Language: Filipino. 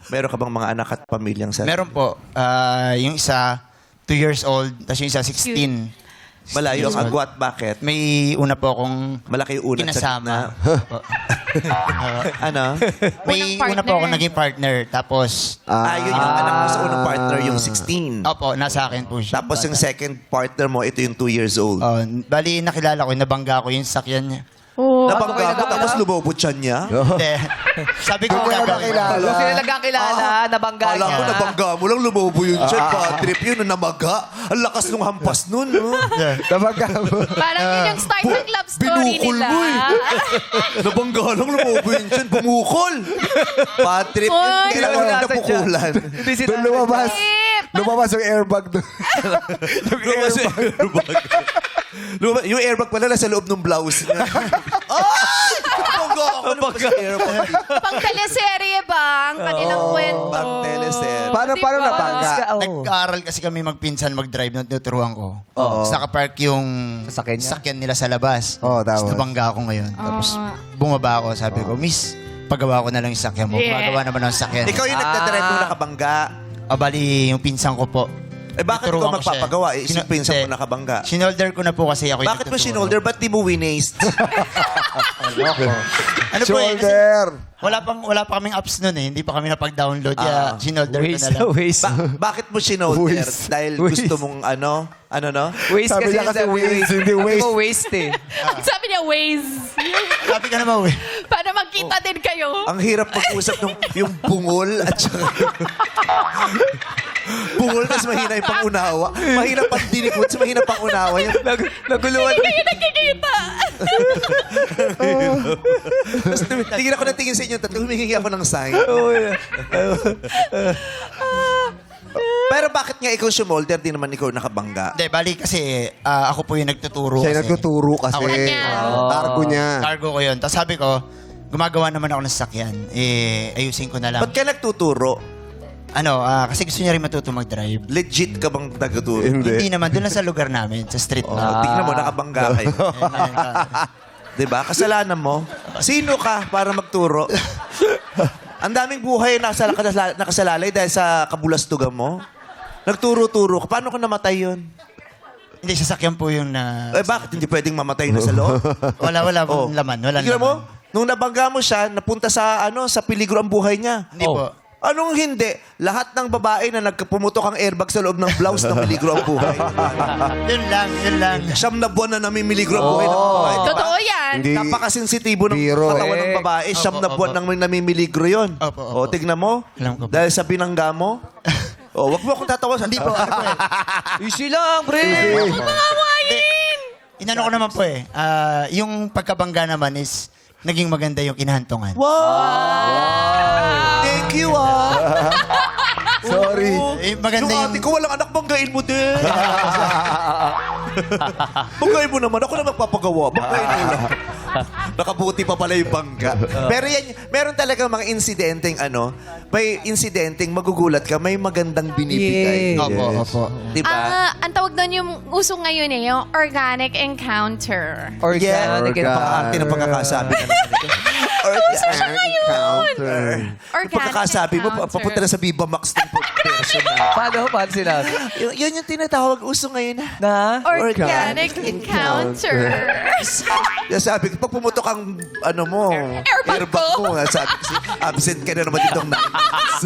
Meron ka bang mga anak at pamilyang sa... Meron po. Yung isa, 2 years old, tapos yung isa, 16. Malayo ang agwat. Bakit? May una po akong Malaki yung unat sa kinasama. gitna. Ano? May Unang una po akong partner. naging partner. Tapos, Yun yung anak mo sa unang partner, yung 16. opo, nasa akin po siya. Tapos yung second partner mo, ito yung 2 years old. Bali, nakilala ko, nabangga ko yung sakyan niya. Oh, Nabangga mo, tapos lumobot siya niya. Hindi. Sabi ko, Kaya gagawin. nakilala. Kung sila nagkakilala, nabangga Alam niya. ko, nabangga mo lang, lumobo yun siya. Bad trip yun, na namaga. Ang lakas nung hampas nun. No? Nabangga mo. Parang yun yung start ng love story Binukol nila. mo eh. Nabangga lang, lumobo yun siya. Bumukol. Bad trip yun. Oy. Kailangan mo Wala sa napukulan. Hindi sila- Doon lumabas. Tip! Lumabas yung airbag doon. Lumabas yung airbag. Yung airbag pala nasa loob ng blouse niya. Ay! Nabangga ako. Nabangga airbag. Pang teleserye ba? Ang kanilang kwento. Pang teleserye. Paano Diba? nabangga? Nag-aaral kasi kami magpinsan mag-drive na tinuturuan ko. Oo. Tapos nakapark yung Sasakyan niya? sakyan nila sa labas. Oo, Tapos tapos? nabangga ako ngayon. Tapos bumaba ako, sabi ko, Miss, pagawa ko na lang yung sakyan mo. Yeah. Gumagawa naman ng sakyan. Ikaw yung nagdadrive nung nakabangga. Bali, yung pinsan ko po. Eh bakit ikaw Tuturuan ko siya. magpapagawa? Eh, Sino- isipin sa hindi. mo nakabangga. Sinolder ko na po kasi ako yung Bakit mo nagtuturo. sinolder? Ba't di mo winaste? Ano po eh, kasi Shoulder. wala pa kaming apps nun eh. Hindi pa kami napag-download. Kaya sinolder ko na lang. Waste. Bakit mo sinolder? Waste. Dahil Waste. gusto mong ano? Ano no? Waste Sabi niya kasi waste, hindi Sabi waste. mo waste eh. Ang sabi niya, Waze. Sabi ka naman, eh. Para magkita din kayo. Ang hirap mag-usap ng yung bungol at saka bungol kasi mahina yung pangunawa. Mahina pang dinikot, mahina pang unawa. Yung, Naguluhan. Hindi kayo nagkikita. tapos tingin ako na tingin sa inyo, tatlo humihingi ako ng sign. Pero bakit nga ikaw sumolder, di naman ikaw nakabangga? Hindi, bali kasi ako po yung nagtuturo. Siya yung kasi. nagtuturo kasi. Ako niya. Cargo niya. Cargo ko yun. Tapos sabi ko, gumagawa naman ako ng sakyan. Ayusin ko na lang. Ba't ka nagtuturo? Kasi gusto niya rin matuto mag-drive. Legit ka bang tagaturo? Hindi naman, doon lang sa lugar namin, sa street Oh, na. tingnan mo, nakabangga kayo. Diba? Kasalanan mo. Sino ka para magturo? Ang daming buhay nakasalalay dahil sa kabulastugan mo. Nagturo-turo ka. Paano kung namatay yun? Hindi, sasakyan po yung na... Eh, bakit hindi pwedeng mamatay na sa loob? Wala Oh. laman. Wala Tingnan mo, laman. nung nabangga mo siya, napunta sa peligro ang buhay niya. Hindi po. Anong hindi? Lahat ng babae na nagpumutok ang airbag sa loob ng blouse na peligro ang buhay. Yun lang. Siyam na buwan na namimiligro ang buhay ng babae. diba? Totoo yan. Hindi. Napakasensitibo ng Biro. katawan ng babae. Siyam na buwan nang namimiligro yun. Opo. O, tignan mo. Alam ko po. Dahil sa binangga mo. O, wag mo akong tatawa. Hindi po. Easy lang, pre. Inano ko naman po eh. Yung pagkabangga naman is, naging maganda yung kinahantungan. Thank you, ah. Sorry. Maganda Yung yung... ate ko, walang anak, banggain mo din. Banggain mo naman. Ako na magpapagawa. Banggain mo lang. Nakabuti pa pala yung bangga. Pero yan, meron talaga mga insidenteng may insidenteng magugulat ka, may magandang binibigay. Yes. Opo. Diba? Ang tawag doon yung uso ngayon yung organic encounter. Organic. Organic. Arte ng pagkakasabi na Encounter. Organic pagkakasabi mo, encounter. papunta na sa Viva Max ng person na. Paano sinabi? Yun yung tinatawag uso ngayon na. Na? Organic encounters. Sabi ko, pag pumutok ang, Airbag airbag mo, sabi ko, absent ka na naman ditong 9 months.